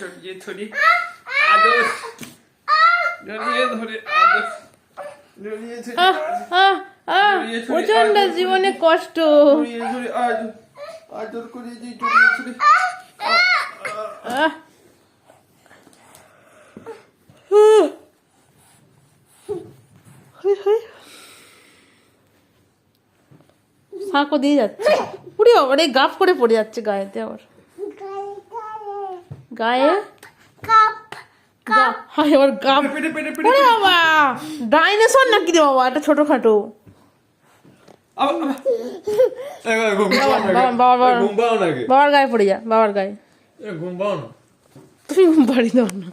জড়িয়ে ধরে আদর, জড়িয়ে ধরে আদর, জড়িয়ে ধরে প্রচন্ড জীবনে কষ্ট। জড়িয়ে ধরে আদর করে দিই, জড়িয়ে ধরে সাঁকো দিয়ে যাচ্ছে, পুরি আবার গাফ করে পড়ে যাচ্ছে গায়েতে, আবার গায়ে হায় আবার গাফ। ওরে বাবা, ডাইনোসর নাকি রে বাবা, এটা ছোটখাটো। বাবার গায়ে পড়ে যা, বাবার গায়ে। তুমি ঘুম পাড়ি দাও না।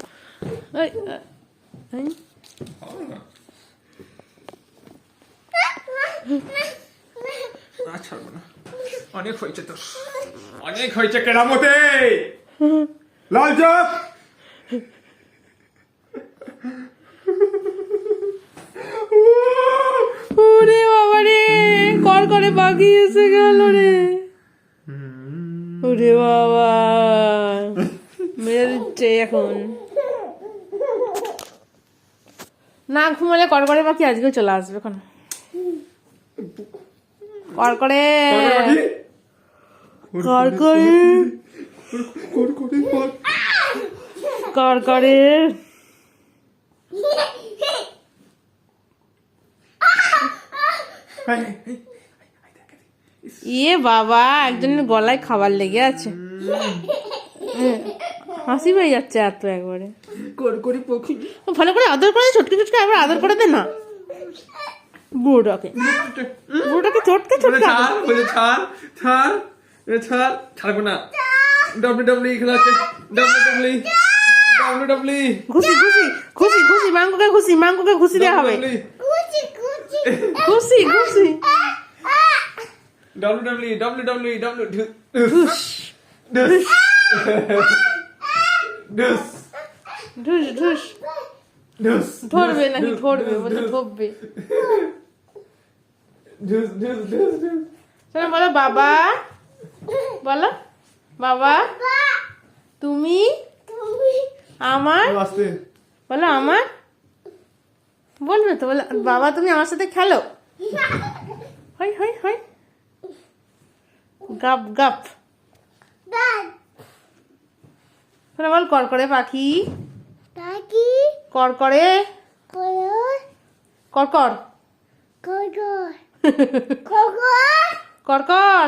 ছাড়বো না, অনেক হয়েছে তোর, অনেক হয়েছে কেরামতে। লাল চপ ওরে বাবা রে, কর করে পাখি এসে গেল রে। ওরে বাবা, মেরে দিচ্ছে এখন। না ঘুমালে কর করে পাখি আজকেও চলে আসবে এখন। কর করে কর করে কর করে ইয়ে বাবা, একজনের গলায় খাবার লেগে আছে, হাসি পেয়ে যাচ্ছে এত একবারে। ভালো করে আদর করে, ছটকে ছটকে একবার আদর করে দে না বুড়োটাকে, বুড়োটাকে চটকে চটকে ছাড়বো না। WWE খেলাচ্ছে, WWE ঘুষি ঘুষি ঘুষি ঘুষি, মাংককে ঘুষি, মাংককে ঘুষি দেওয়া হবে, ঘুষি ঘুষি WWE ঢুস ঢুস ঢুস। ধরবে নাকি ধরবে, বলছে ধরবে। চলো বলো বাবা, বলো বাবা তুমি আমার, বলো আমার, বলবে তো, বলো বাবা তুমি আমার সাথে খেলো। হয় হয় হয়, গাপ গাপ। বল কর করে পাখি, কর করে কর কর কর কর,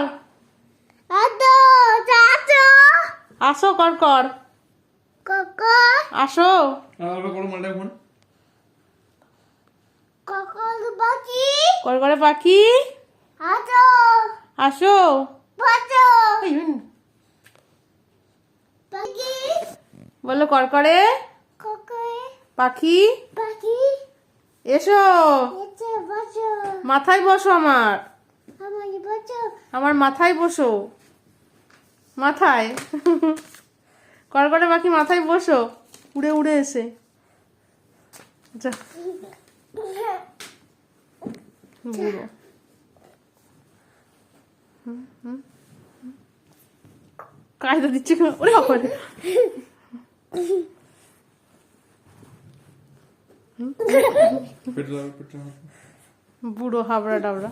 আসো কর কর, আসো কর করে পাখি, আসো বলো কর করে পাখি এসো, মাথায় বসো, আমার আমার মাথায় বসো, মাথায় কর করে পাখি মাথায় বসো, উড়ে উড়ে এসে যা বুড়ো। কায়দা দিচ্ছে কেন? ওরে বাবা, বুড়ো হাবড়া ডাবড়া।